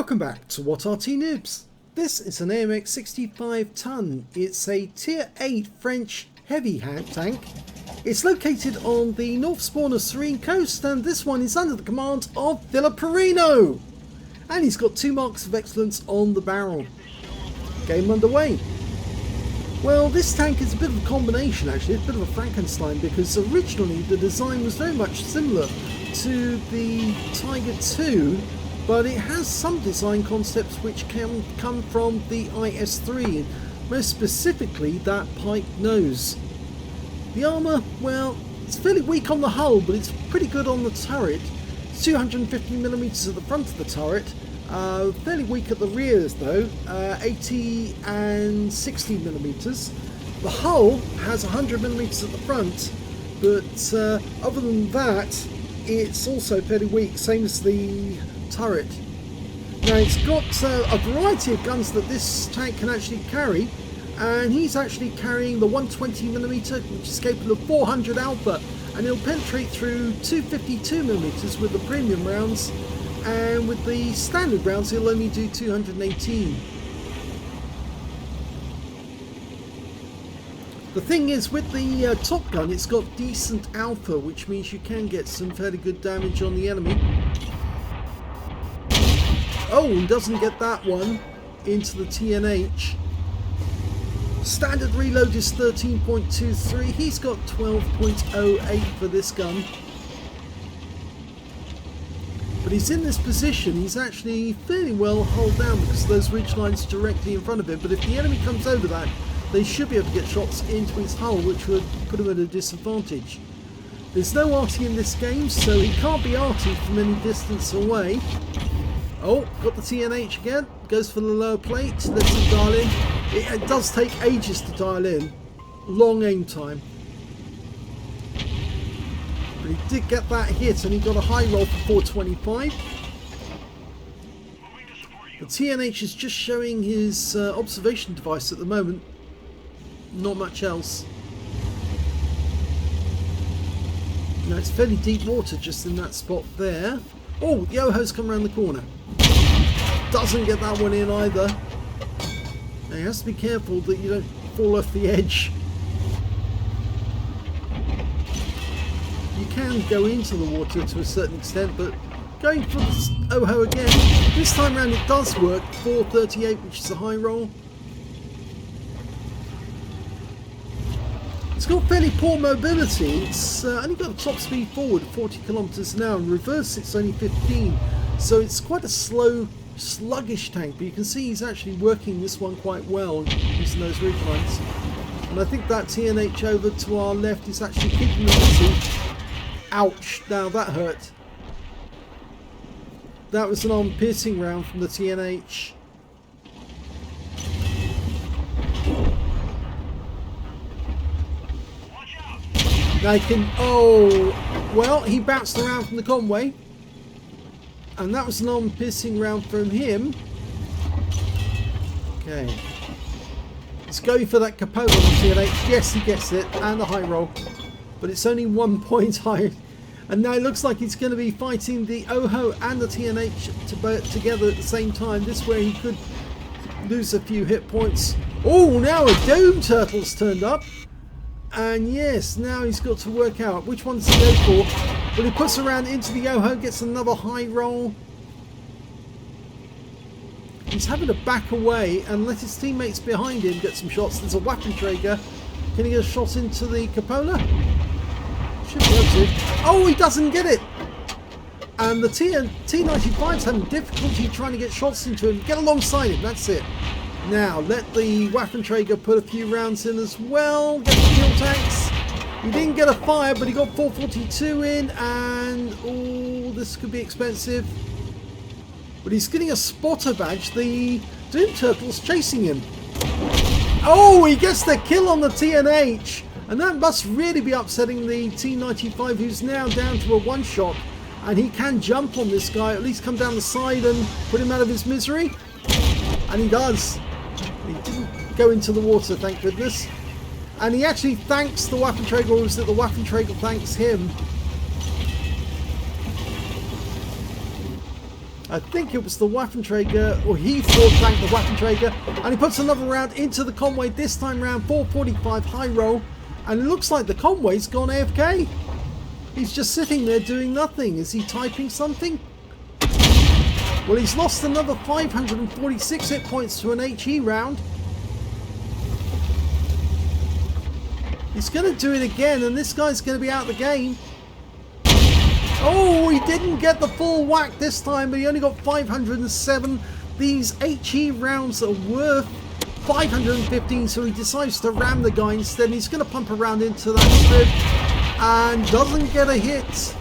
Welcome back to What Arty Noobs. This is an AMX 65 ton. It's a tier 8 French heavy tank. It's located on the north spawn of Serene Coast, and this one is under the command of FiliPer1n0. And he's got 2 marks of excellence on the barrel. Game underway. Well, this tank is a bit of a combination actually, it's a bit of a Frankenstein, because originally the design was very much similar to the Tiger II, but it has some design concepts which can come from the IS-3, most specifically that pike nose. The armour, well, it's fairly weak on the hull, but it's pretty good on the turret. It's 250mm at the front of the turret, fairly weak at the rears though, 80 and 60mm. The hull has 100mm at the front, but other than that, it's also fairly weak, same as the turret. Now it's got a variety of guns that this tank can actually carry, and he's actually carrying the 120mm, which is capable of 400 alpha, and it'll penetrate through 252mm with the premium rounds, and with the standard rounds he'll only do 218. The thing is, with the top gun, it's got decent alpha, which means you can get some fairly good damage on the enemy. Oh, and doesn't get that one into the TNH. Standard reload is 13.23. He's got 12.08 for this gun. But he's in this position. He's actually fairly well hulled down because those ridge lines directly in front of him. But if the enemy comes over that, they should be able to get shots into his hull, which would put him at a disadvantage. There's no Arty in this game, so he can't be Arty from any distance away. Oh, got the TNH again. Goes for the lower plate. Lets him dial in. It does take ages to dial in. Long aim time. But he did get that hit, and he got a high roll for 425. The TNH is just showing his observation device at the moment. Not much else. Now it's fairly deep water just in that spot there. Oh, the Yoho's come around the corner. Doesn't get that one in either. Now you have to be careful that you don't fall off the edge. You can go into the water to a certain extent, but going for the Oho again, this time round it does work. 438, which is a high roll. It's got fairly poor mobility. It's only got a top speed forward of 40 km an hour, and reverse it's only 15, so it's quite a slow, sluggish tank. But you can see he's actually working this one quite well using those ridge lines. And I think that TNH over to our left is actually keeping the busy. Ouch! Now that hurt. That was an arm piercing round from the TNH. They can, oh, well, he bounced around from the Conway, and that was an arm piercing round from him. Okay, he's going for that Capola on the TNH. Yes, he gets it, and a high roll, but it's only 1 point higher. And now it looks like he's going to be fighting the Oho and the TNH together at the same time. This way he could lose a few hit points. Oh, now a Doom Turtle's turned up. And yes, now he's got to work out which one to go for. But he puts around into the Yoho, gets another high roll. He's having to back away and let his teammates behind him get some shots. There's a Waffenträger. Can he get a shot into the Capola? Should be able to. Oh, he doesn't get it! And the T95's having difficulty trying to get shots into him. Get alongside him, that's it. Now, let the Waffenträger put a few rounds in as well. Get the fuel tanks. He didn't get a fire, but he got 442 in, and oh, this could be expensive. But he's getting a spotter badge. The Doom Turtle's chasing him. Oh, he gets the kill on the TNH, and that must really be upsetting the T95, who's now down to a one-shot. And he can jump on this guy, at least come down the side and put him out of his misery. And he does. He didn't go into the water, thank goodness. And he actually thanks the Waffenträger, or is it the Waffenträger thanks him? I think it was the Waffenträger, or he forward flanked the Waffenträger, and he puts another round into the Conway, this time round 445 high roll, and it looks like the Conway's gone AFK. He's just sitting there doing nothing. Is he typing something? Well, he's lost another 546 hit points to an HE round. He's going to do it again, and this guy's going to be out of the game. Oh, he didn't get the full whack this time, but he only got 507. These HE rounds are worth 515, so he decides to ram the guy instead. He's going to pump around into that strip and doesn't get a hit.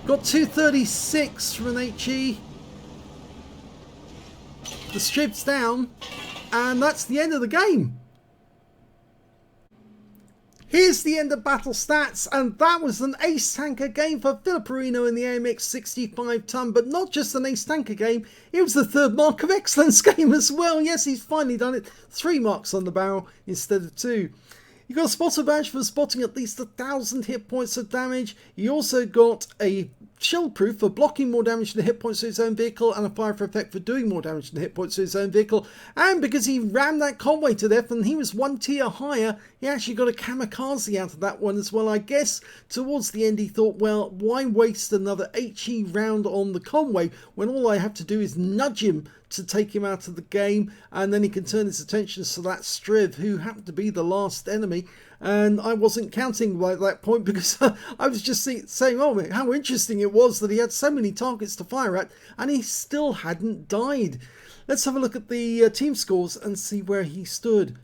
Got 236 from an HE. The strip's down, and that's the end of the game. Here's the end of battle stats, and that was an ace tanker game for FiliPer1n0 in the AMX 65-ton, but not just an ace tanker game, it was the third mark of excellence game as well. Yes, he's finally done it. 3 marks on the barrel instead of 2. You got a spotter badge for spotting at least 1,000 hit points of damage. You also got a shield proof for blocking more damage than hit points to his own vehicle, and a fire for effect for doing more damage than hit points to his own vehicle. And because he rammed that Conway to death and he was 1 tier higher, he actually got a kamikaze out of that one as well. I guess towards the end he thought, well, why waste another HE round on the Conway when all I have to do is nudge him to take him out of the game, and then he can turn his attention to that Striv, who happened to be the last enemy. And I wasn't counting by that point because I was just saying, oh, how interesting it was that he had so many targets to fire at and he still hadn't died. Let's have a look at the team scores and see where he stood.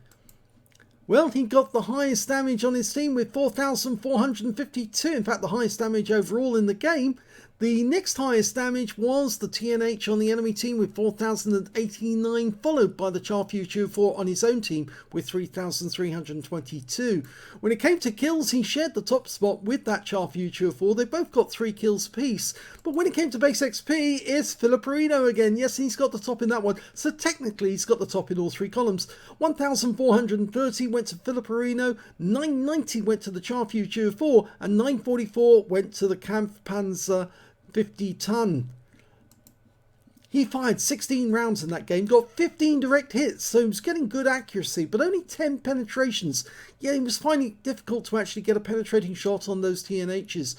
Well, he got the highest damage on his team with 4,452. In fact, the highest damage overall in the game. The next highest damage was the TNH on the enemy team with 4,089, followed by the Charfuture4 on his own team with 3,322. When it came to kills, he shared the top spot with that Charfuture4. They both got 3 kills apiece. But when it came to base XP, it's FiliPer1n0 again. Yes, he's got the top in that one. So technically, he's got the top in all 3 columns. 1,430 went to FiliPer1n0, 990 went to the Charfuture4, and 944 went to the Kampfpanzer 50-ton. He fired 16 rounds in that game, got 15 direct hits, so he was getting good accuracy, but only 10 penetrations. Yeah, he was finding it difficult to actually get a penetrating shot on those TNHs.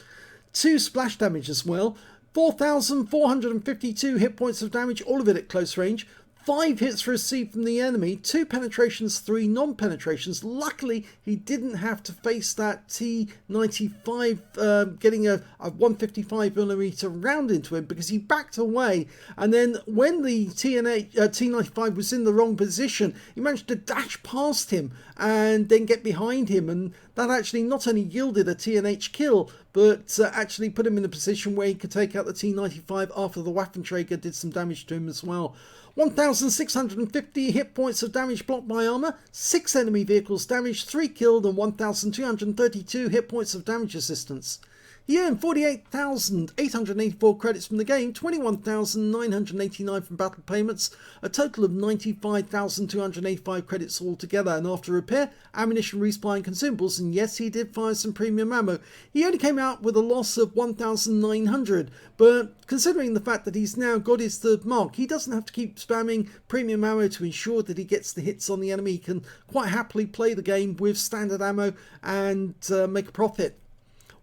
2 splash damage as well. 4,452 hit points of damage, all of it at close range. 5 hits received from the enemy, 2 penetrations, 3 non-penetrations. Luckily, he didn't have to face that T95 getting a 155mm round into him because he backed away. And then when the T95 was in the wrong position, he managed to dash past him and then get behind him. And that actually not only yielded a TNH kill, but actually put him in a position where he could take out the T95 after the Waffenträger did some damage to him as well. 1,650 hit points of damage blocked by armor, 6 enemy vehicles damaged, 3 killed, and 1,232 hit points of damage assistance. He earned 48,884 credits from the game, 21,989 from battle payments, a total of 95,285 credits altogether, and after repair, ammunition, resupply and consumables, and yes, he did fire some premium ammo. He only came out with a loss of 1,900, but considering the fact that he's now got his 3rd mark, he doesn't have to keep spamming premium ammo to ensure that he gets the hits on the enemy. He can quite happily play the game with standard ammo and make a profit.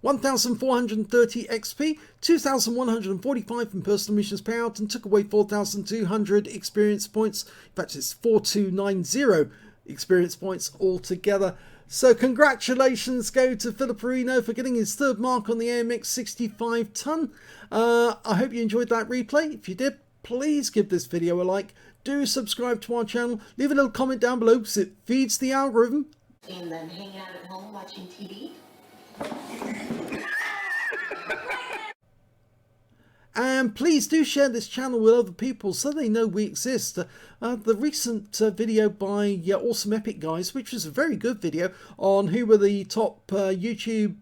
1,430 XP, 2,145 from personal missions payout, and took away 4,200 experience points. In fact, it's 4,290 experience points altogether. So congratulations go to FiliPer1n0 for getting his 3rd mark on the AMX 65-ton. I hope you enjoyed that replay. If you did, please give this video a like. Do subscribe to our channel. Leave a little comment down below because it feeds the algorithm. And then hang out at home watching TV. And please do share this channel with other people so they know we exist. The recent video by Awesome Epic Guys, which was a very good video on who were the top YouTube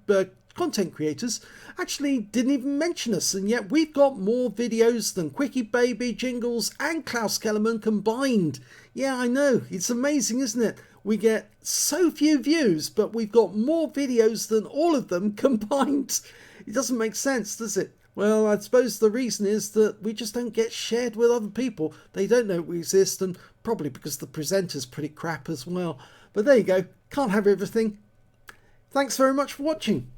content creators, actually didn't even mention us, and yet we've got more videos than Quickie Baby, Jingles and Klaus Kellerman combined. Yeah, I know, it's amazing, isn't it? We get so few views, but we've got more videos than all of them combined. It doesn't make sense, does it? Well, I suppose the reason is that we just don't get shared with other people. They don't know we exist, and probably because the presenter's pretty crap as well. But there you go. Can't have everything. Thanks very much for watching.